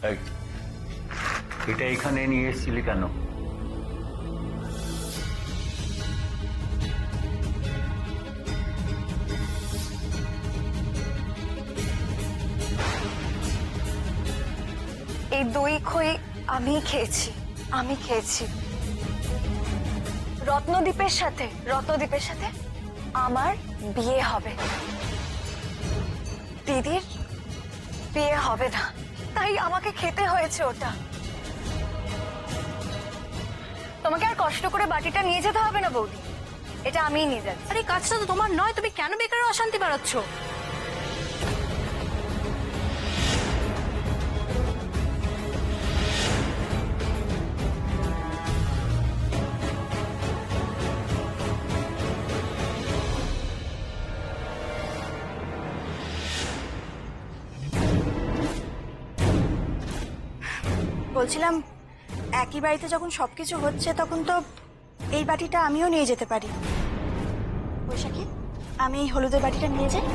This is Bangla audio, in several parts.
এই, এটা এখানে নিয়ে এসেছিলি কেন? এই দই খই আমি খেয়েছি। রত্নদ্বীপের সাথে আমার বিয়ে হবে। দিদির বিয়ে হবে না, তাই আমাকে খেতে হয়েছে ওটা। তোমাকে আর কষ্ট করে বাটিটা নিয়ে যেতে হবে না বৌদি, এটা আমিই নিয়ে যাচ্ছি। আরে কাজটা তো তোমার নয়, তুমি কেন বেকার অশান্তি বাড়াচ্ছ? বলছিলাম, একই বাড়িতে যখন সবকিছু হচ্ছে তখন তো এই বাটিটা আমিও নিয়ে যেতে পারি। বৈশাখী, আমি এই হলুদের বাটিটা নিয়ে যাই।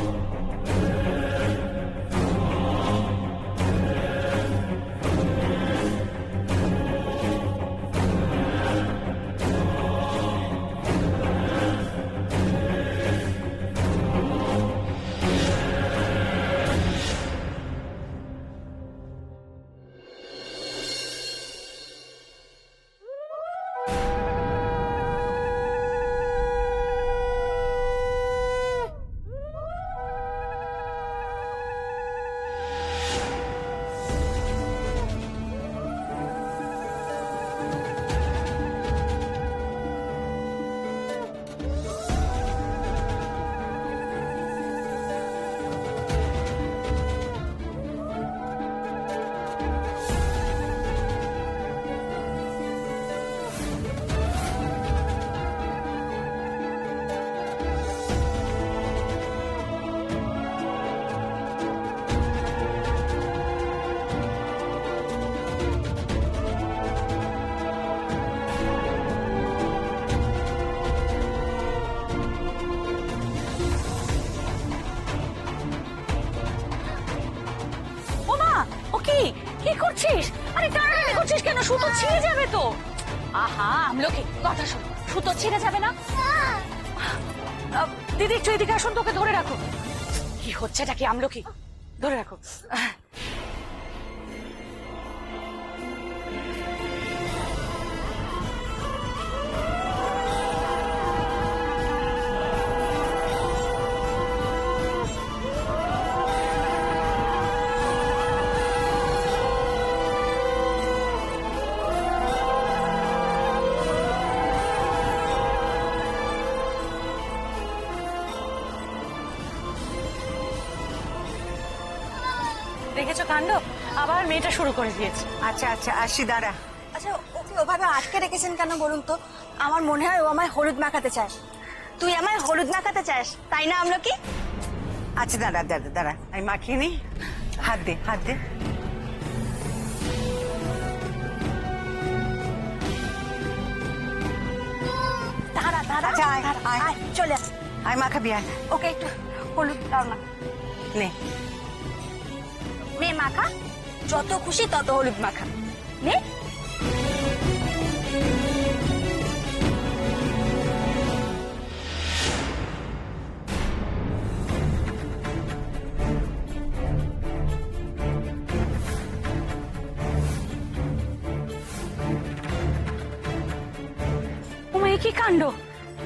কি করছিস? আরে টানাটানি করছিস কেন? সুতো ছিঁড়ে যাবে তো। আহা আমলকি, কথা শোন, সুতো ছিঁড়ে যাবে না। দিদি একটু এদিকে আসুন, তোকে ধরে রাখো। কি হচ্ছেটা কি আমলকি? ধরে রাখো। দেখেছো কাণ্ড, আবার মেয়েটা শুরু করে দিয়েছে। আচ্ছা আচ্ছা আসি, দাঁড়া। আচ্ছা, ওকে ওভাবে আটকে রেখেছেন কেন বলুন তো? আমার মনে হয় ও আমায় হলুদ মাখাতে চায়। তুই আমায় হলুদ মাখাতে চাস, তাই না আমলকি? আচ্ছা দাঁড়া দাঁড়া দাঁড়া, আমি মাখিয়ে নি। হাত দে, হাত দে। দাঁড়া দাঁড়া, আচ্ছা, আয়, দাঁড়া, আয়। আয়, চলে আস। আমি মাখাবি, আয়। ওকে একটু হলুদ দাও না। নে। নে মাখা, যত খুশি তত হলুদ মাখা। নে। ওমা, কি কাণ্ড!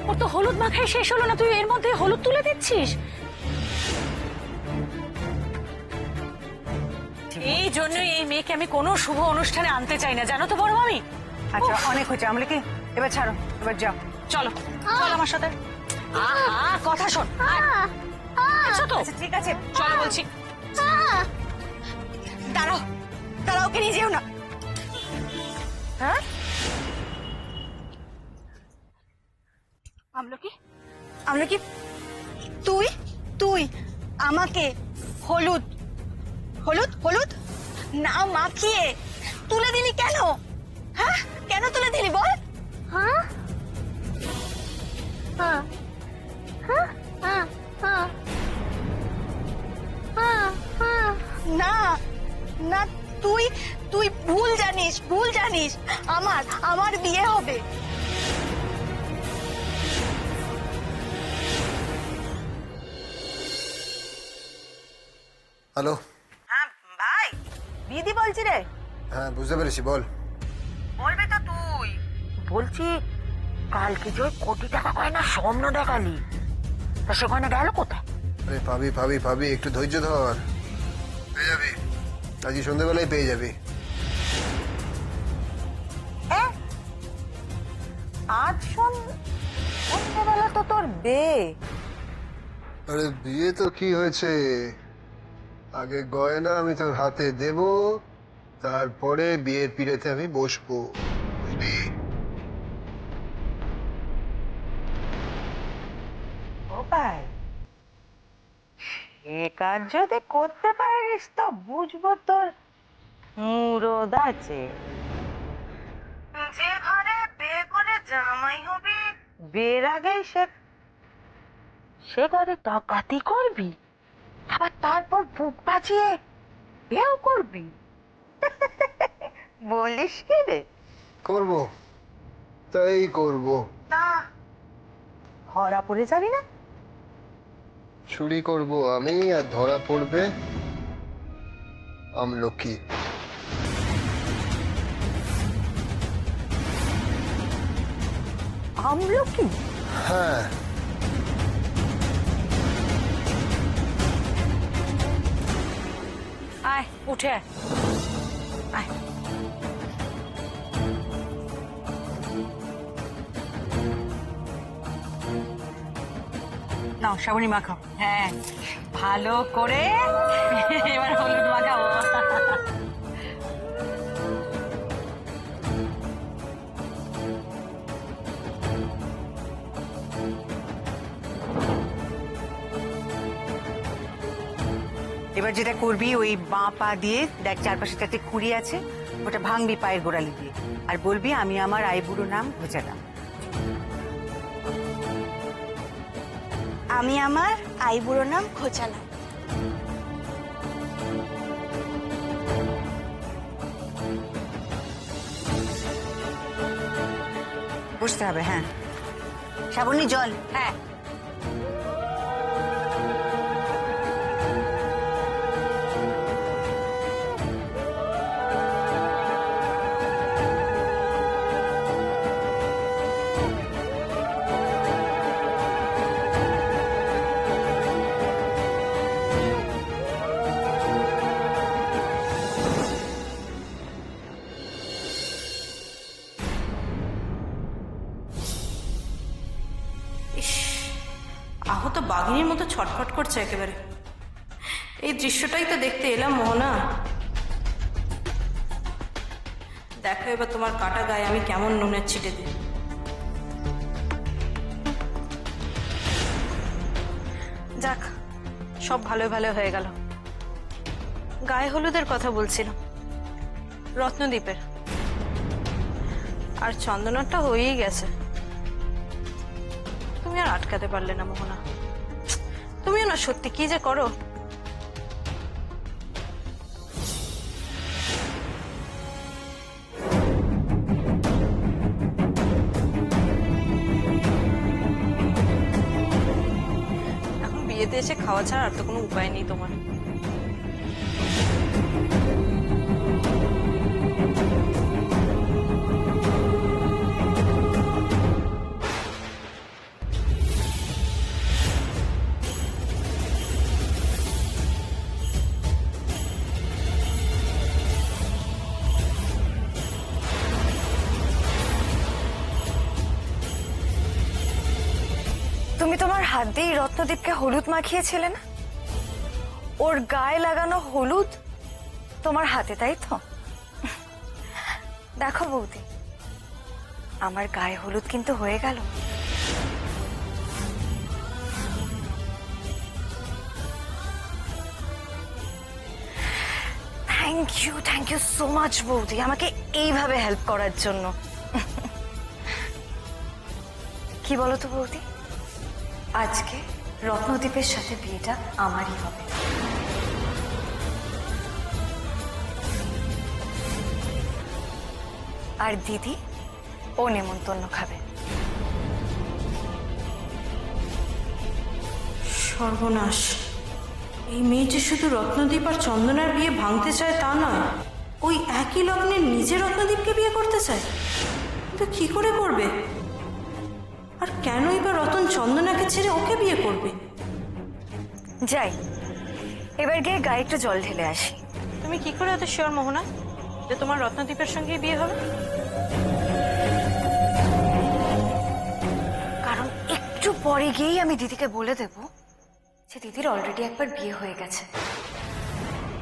ওর তো হলুদ মাখায় শেষ হলো না, তুই এর মধ্যে হলুদ তুলে দিচ্ছিস। এই জন্যই এই মেয়েকে আমি কোনো শুভ অনুষ্ঠানে আনতে চাই না, জানো তো বড় মামি। আচ্ছা অনেক হয়েছে আমলকি, এবার ছাড়ো, এবার যাও। চলো চল আমার সাথে। আহা, কথা শোন। আচ্ছা তো, আচ্ছা ঠিক আছে, চলো বলছি। দাঁড়াও দাঁড়াও, ওকে নিয়ে যেও না। হ্যাঁ, আমলকি, আমলকি, তুই তুই আমাকে হলুদ হলুদ হলুদ না মাখিয়ে তুলে দিলি কেন? হ্যাঁ, কেন তুলে দিলি বল? হ্যাঁ হ্যাঁ হ্যাঁ হ্যাঁ হ্যাঁ হ্যাঁ, না না, তুই তুই ভুল জানিস আমার আমার বিয়ে হবে। হ্যালো। হ্যাঁ ভাই, দিদি বলছি রে। হ্যাঁ বুঝতে পেরেছি, বল। বলবে তো তুই। বলছি কালকে যে 1 কোটি টাকা গয়না স্বপ্ন দেখালি, তা সেখানে গেল কোথায়? আরে পাবি পাবি পাবি, একটু ধৈর্য ধর, পেয়ে যাবি। আজকে সন্ধ্যেবেলায় পেয়ে যাবি। হ্যাঁ, আজ সন্ধ্যেবেলা তো তোর বিয়ে। আরে বিয়ে তো কি হয়েছে, আগে গয়না আমি তোর হাতে দেব, তারপরে বিয়ের পিড়েতে আমি বসবো, বুঝলি? ও ভাই, এ কাজ যদি করতে পারিস তো বুঝবো তোর মুরদ আছে। যে ঘরে বিয়ে করে জামাই হবি, বিয়ের আগেই সে ঘরে ডাকাতি করবি, আবার তারপর বুক বাজিয়ে বিয়েও করবি। বলিস কি রে? করবো, তাই করবো। তা ধরা পড়ে যাবি না? চুরি করবো আমি, আর ধরা পড়বে আমলকি। আমলকি? হ্যাঁ, আয় উঠে আয়। আয়। নাও শ্রাবণী মাখাও। হ্যাঁ, ভালো করে এবার হলুদ মাখাবো। এবার যেটা করবি, ওই বাঁ পা দিয়ে দেখ চারপাশে চারটে খুঁড়ি আছে, ওটা ভাঙবি পায়ের গোড়ালি দিয়ে, আর বলবি আমি আমার আইবুড়ো নাম ঘোচালাম। আমি আমার আইবুড়ো নাম খোঁচালাম। বুঝতে হবে। হ্যাঁ শ্রাবণী, জল। হ্যাঁ, আহত বাঘিনীর মতো ছটফট করছে একেবারে। এই দৃশ্যটাই তো দেখতে এলাম মোহনা। দেখো এবার তোমার কাটা গায়ে আমি কেমন নুনের ছিটে দিই। যাক, সব ভালো ভালো হয়ে গেল। গায়ে হলুদের কথা বলছিলাম, রত্নদ্বীপের, আর চন্দনারটা হয়েই গেছে। তুমি আর আটকাতে পারলে না মোহনা। তুমিও না সত্যি কি যে করো। এখন বিয়েতে এসে খাওয়া ছাড়া আর তো কোনো উপায় নেই তোমার। তুমি তোমার হাত দিয়ে রত্নদীপকে হলুদ মাখিয়েছিলে না? ওর গায়ে লাগানো হলুদ তোমার হাতে, তাই তো? দেখো বৌদি, আমার গায়ে হলুদ কিন্তু হয়ে গেল। থ্যাংক ইউ সো মাচ বৌদি, আমাকে এইভাবে হেল্প করার জন্য। কি বলো তো বৌদি, আজকে রত্নদ্বীপের সাথে বিয়েটা আমারই হবে। আর দিদি ও নেমন্তন্ন খাবে। সর্বনাশ, এই মেয়েটি শুধু রত্নদীপ আর চন্দনার বিয়ে ভাঙতে চায় তা নয়, ওই একই লগ্নে নিজে রত্নদীপকে বিয়ে করতে চায়। কিন্তু কি করে করবে? আর কেনই বা রতন চন্দনাকে ছেড়ে ওকে বিয়ে করবে? যাই, এবার গিয়ে গায়ে একটু জল ঢেলে আসি। তুমি কি করে এত শিওর মোহনা যে তোমার রত্নদীপের সঙ্গে বিয়ে হবে? কারণ একটু পরে গিয়েই আমি দিদিকে বলে দেব যে দিদির অলরেডি একবার বিয়ে হয়ে গেছে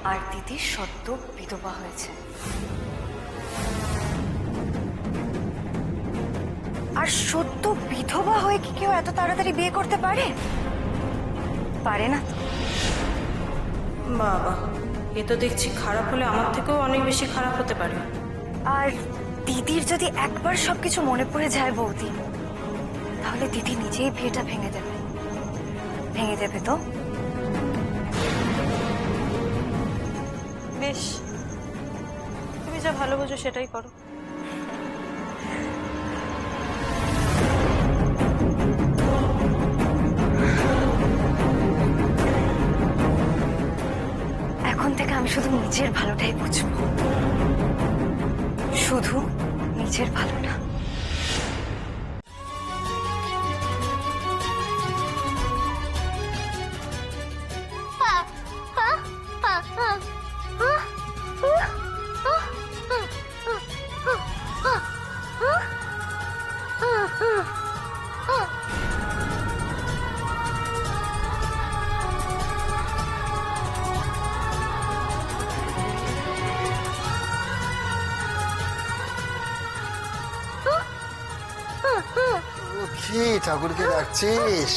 আর দিদি সদ্য বিধবা হয়েছে। আর সদ্য বিধবা হয়ে কি কেউ এত তাড়াতাড়ি বিয়ে করতে পারে? পারে না তো। বাবা, এ তো দেখছি খারাপ হলে আমার থেকেও অনেক বেশি খারাপ হতে পারে। আর দিদির যদি একবার সবকিছু মনে পড়ে যায় বৌদি, তাহলে দিদি নিজেই বিয়েটা ভেঙে দেবে। ভেঙে দেবে তো? বেশ, তুমি যা ভালো বোঝো সেটাই করো। এখন থেকে আমি শুধু নিজের ভালোটাই বুঝবো, শুধু নিজের ভালোটা। কি ঠাকুরকে ডাকছিস?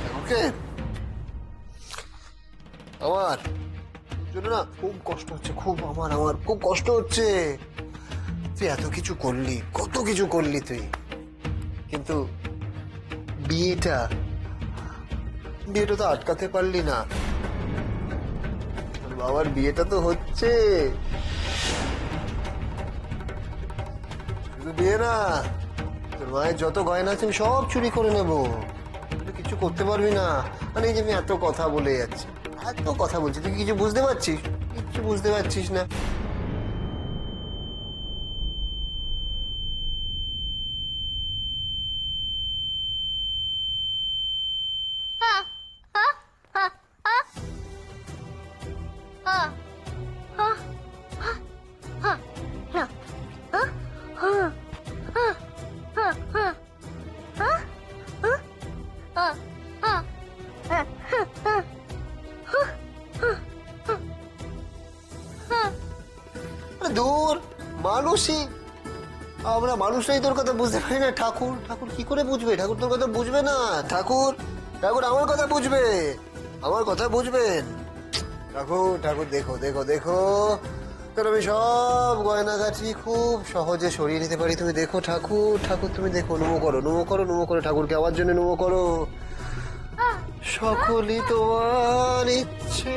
ঠাকুরকে আমার জন্য না খুব কষ্ট হচ্ছে, খুব আমার খুব কষ্ট হচ্ছে। তুই এত কিছু করলি, কত কিছু করলি তুই, কিন্তু বিয়েটা তো আটকাতে পারলি না। তোর বাবার বিয়েটা তো হচ্ছে, শুধু বিয়ে না, তোর মায়ের যত গয়না আছে আমি সব চুরি করে নেবো। তুই কিছু করতে পারবি না। মানে এই যে আমি এত কথা বলে যাচ্ছি, এত কথা বলছি, তুই কিছু বুঝতে পারছিস? কিছু বুঝতে পারছিস না। দূর মানুষই, আমরা মানুষরাই তোর কথা বুঝতে পারি না। ঠাকুর কি করে বুঝবে? ঠাকুর তোর কথা বুঝবে না। ঠাকুর আমার কথা বুঝবে, আমার কথা বুঝবেন। ঠাকুর দেখো দেখো দেখো, তোর আমি সব গয়নাগাটি খুব সহজে সরিয়ে নিতে পারি। তুমি দেখো ঠাকুর তুমি দেখো, নমো করো ঠাকুরকে আমার জন্য নমো করো। সকলই তোমার ইচ্ছে।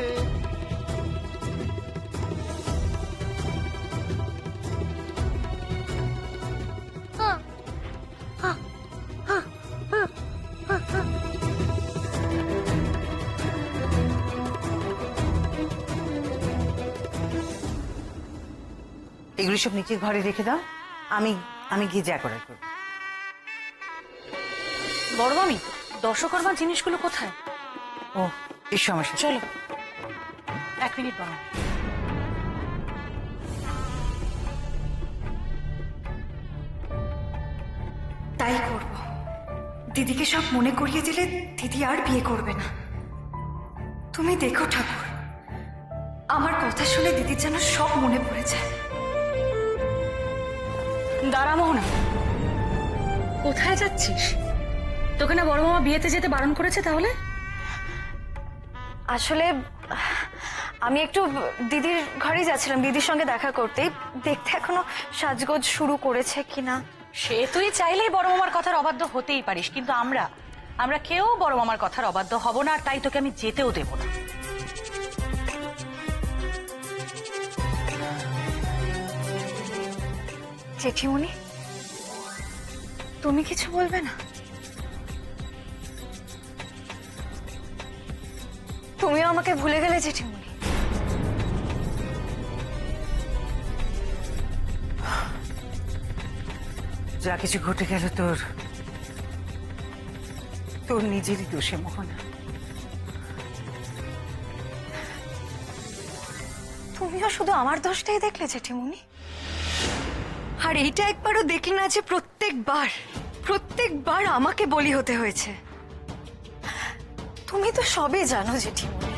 এগুলো সব নিচের ঘরে রেখে দাও, আমি গিয়ে যা করার করবো। বড় মামি, দর্শকর্মার জিনিসগুলো কোথায়? ও, এই সমস্যা। চলো 1 মিনিট বাবা। তাই করব। দিদিকে সব মনে করিয়ে দিলে দিদি আর বিয়ে করবে না। তুমি দেখো ঠাকুর, আমার কথা শুনে দিদির যেন সব মনে পড়ে যায়। দাঁড়া মোহনা, কোথায় যাচ্ছিস? তোকে না বড় মামা বিয়েতে যেতে বারণ করেছে? তাহলে আসলে আমি একটু দিদির ঘরে যাচ্ছিলাম, দিদির সঙ্গে দেখা করতে, দেখতে এখনো সাজগোজ শুরু করেছে কিনা। সে তুই চাইলেই বড় মামার কথার অবাধ্য হতেই পারিস, কিন্তু আমরা কেউ বড় মামার কথার অবাধ্য হব না, আর তাই তোকে আমি যেতেও দেব না। জেঠিমণি, তুমি কিছু বলবে না? তুমিও আমাকে ভুলে গেলে জেঠিমণি? যা কিছু ঘটে গেল তোর তোর নিজেরই দোষে মোহনা। তুমিও শুধু আমার দোষটাই দেখলে জেঠিমণি? আর এইটা একবারও দেখলে না যে প্রত্যেকবার আমাকে বলি হতে হয়েছে? তুমি তো সবই জানো জেঠিমণি।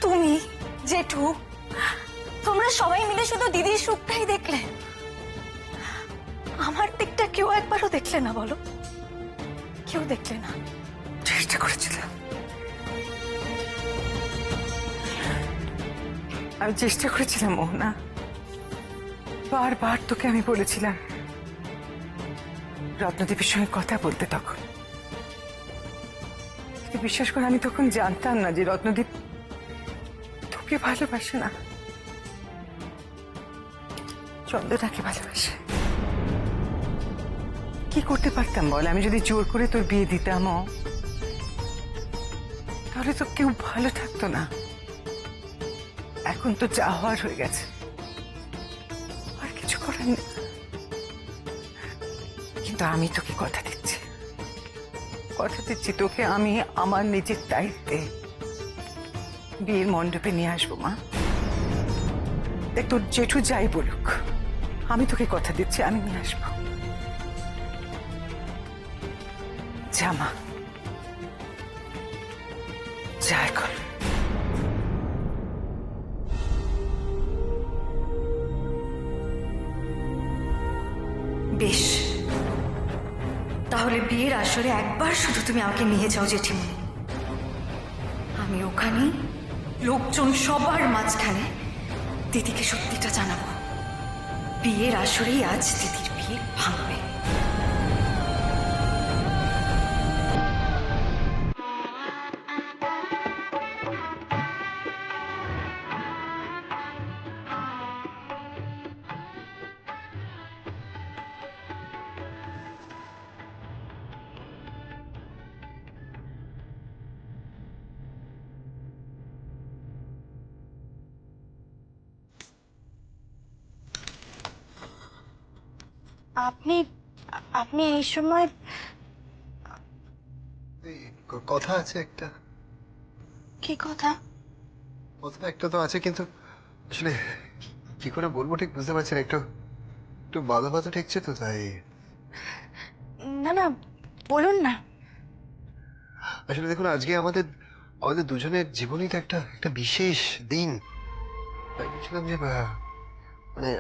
তুমি, জেঠু, তোমরা সবাই মিলে শুধু দিদির সুখটাই দেখলে, আমার দিকটা কেউ একবারও দেখলে না? বলো, কেউ দেখলে না? চেষ্টা করেছিলাম, আমি চেষ্টা করেছিলাম মোহনা। বারবার তোকে আমি বলেছিলাম রত্নদীপের সঙ্গে কথা বলতে। তখন কিন্তু বিশ্বাস করে আমি তখন জানতাম না যে রত্নদীপ তোকে ভালোবাসে না, চন্দনাকে ভালোবাসে। কি করতে পারতাম বল? আমি যদি জোর করে তোর বিয়ে দিতামও তাহলে তো কেউ ভালো থাকতো না। এখন তো যা হওয়ার হয়ে গেছে, আর কিছু করার নেই। কিন্তু আমি তোকে কথা দিচ্ছি তোকে আমি আমার নিজের দায়িত্বে বিয়ের মণ্ডপে নিয়ে আসবো মা। দেখ, তোর জেঠু যাই বলুক, আমি তোকে কথা দিচ্ছি আমি নিয়ে আসবো। যা মা, যা এখন। বেশ, তাহলে বিয়ের আসরে একবার শুধু তুমি আমাকে নিয়ে যাও জেঠিমণি। আমি ওখানে লোকজন সবার মাঝখানে দিদিকে সত্যিটা জানাবো। বিয়ের আসরেই আজ দিদির বিয়ে ভাঙবে। আপনি আপনি এই সময়? কথা আছে একটা। কি কথা? কথা একটা তো আছে, কিন্তু আসলে কি করে বলবো ঠিক বুঝতে পারছি না। একটু একটু বাধা বাধা ঠেকছে তো, তাই। না না, বলুন না। আসলে দেখুন, আজকে আমাদের আমাদের দুজনের জীবনই তো একটা একটা বিশেষ দিন। তাই বলছিলাম যে মানে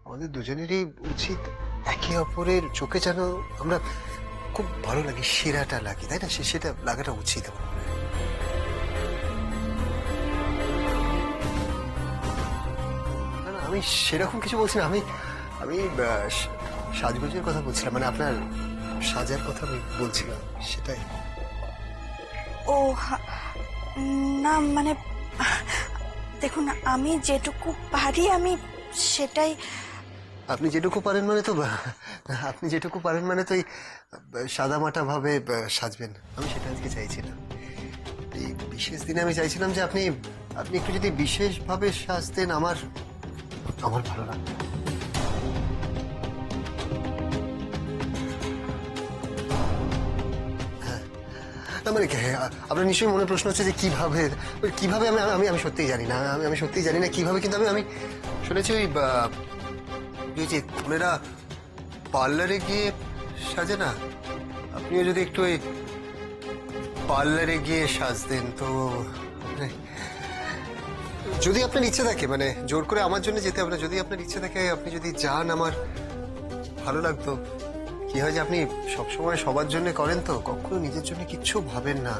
আমাদের দুজনেরই উচিত একে অপরের চোখে যেন আমরা খুব ভালো লাগে, সেরাটা লাগে, তাই না? সেটা লাগাটা উচিত আমার মনে হয়। না না, আমি সেরকম কিছু বলছি না। আমি আমি সাজগোজের কথা বলছিলাম, মানে আপনার সাজার কথা আমি বলছিলাম, সেটাই। ও না, মানে দেখুন, আমি যেটুকু পারি আমি সেটাই। আপনি যেটুকু পারেন মানে তো এই সাদামাটা ভাবে সাজবেন, আমি সেটা আজকে চাইছিলাম। এই বিশেষ দিনে আমি চাইছিলাম যে আপনি আপনি একটু যদি বিশেষভাবে সাজতেন, আমার আমার ভালো লাগতো। হ্যাঁ, না মানে আপনার নিশ্চয়ই মনে প্রশ্ন হচ্ছে যে কিভাবে কিভাবে আমি আমি আমি সত্যিই জানি না, আমি সত্যিই জানি না কিভাবে। কিন্তু আমি আমি শুনেছি ওই যে কনেরা পার্লারে গিয়ে সাজে না, আপনিও যদি একটু ওই পার্লারে গিয়ে সাজতেন তো, যদি আপনার ইচ্ছে থাকে, মানে জোর করে আমার জন্য যেতে হবে না, যদি আপনার ইচ্ছে থাকে আপনি যদি যান, আমার ভালো লাগতো। কি হয় যে আপনি সবসময় সবার জন্য করেন তো, কখনো নিজের জন্য কিচ্ছু ভাবেন না।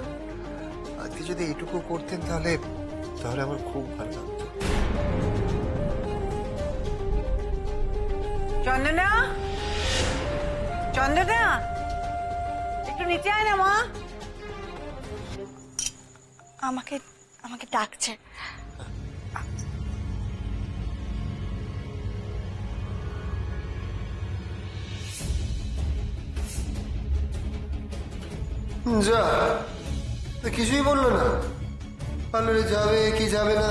আজকে যদি এইটুকু করতেন তাহলে তাহলে আমার খুব ভালো লাগতো। চন্দনা, চন্দনা, একটু নিচে আয় না মা। আমাকে আমাকে ডাকছে। যা, তো কিছুই বললো না পার্লারে যাবে কি যাবে না।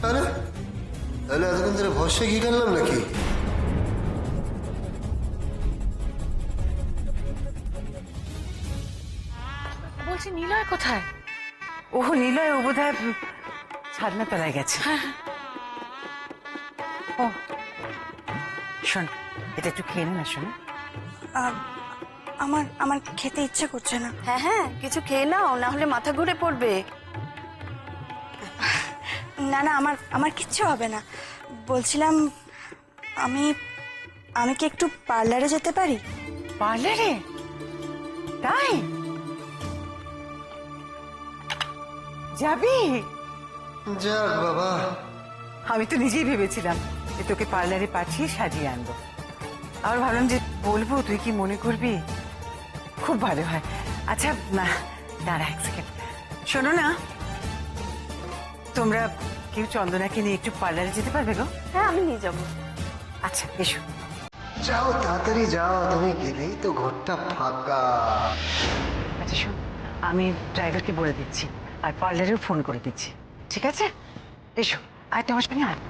তাহলে তাহলে এতক্ষণ ধরে ভরসে ঘি টানলাম নাকি? বলছি নিলয় কোথায়? ও নিলয়, ও বোধ হয় ছাদনা তলায় গেছে। ও শোন, এটা একটু খেয়ে নে না শোন। আমার আমার খেতে ইচ্ছে করছে না। হ্যাঁ হ্যাঁ, কিছু খেয়ে নাও, না হলে মাথা ঘুরে পড়বে। না না, আমার আমার কিচ্ছু হবে না। বলছিলাম, আমি আমি কি একটু পার্লারে যেতে পারি? পার্লারে? তাই যাবি? যাক বাবা, আমি তো নিজেই ভেবেছিলাম যে তোকে পার্লারে পাঠিয়ে সাজিয়ে আনবো। আবার ভাবলাম যে বলবো, তুই কি মনে করবি? খুব ভালো হয়। আচ্ছা না, দাঁড়া এক সেকেন্ড। শোনো না, তোমরা কেউ চন্দনাকে নিয়ে একটু পার্লারে যেতে পারবে গো? হ্যাঁ, আমি নিয়ে যাবো। আচ্ছা এসো। যাও তাড়াতাড়ি যাও, তুমি গেলেই তো ঘরটা ফাঁকা। আচ্ছা শোন, আমি ড্রাইভারকে বলে দিচ্ছি আর পার্লারেও ফোন করে দিচ্ছি, ঠিক আছে? এসো, আর তোমার সঙ্গে আয়।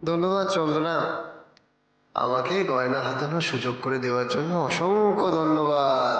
ধন্যবাদ চন্দনা, আমাকে গয়না হাতানোর সুযোগ করে দেওয়ার জন্য অসংখ্য ধন্যবাদ।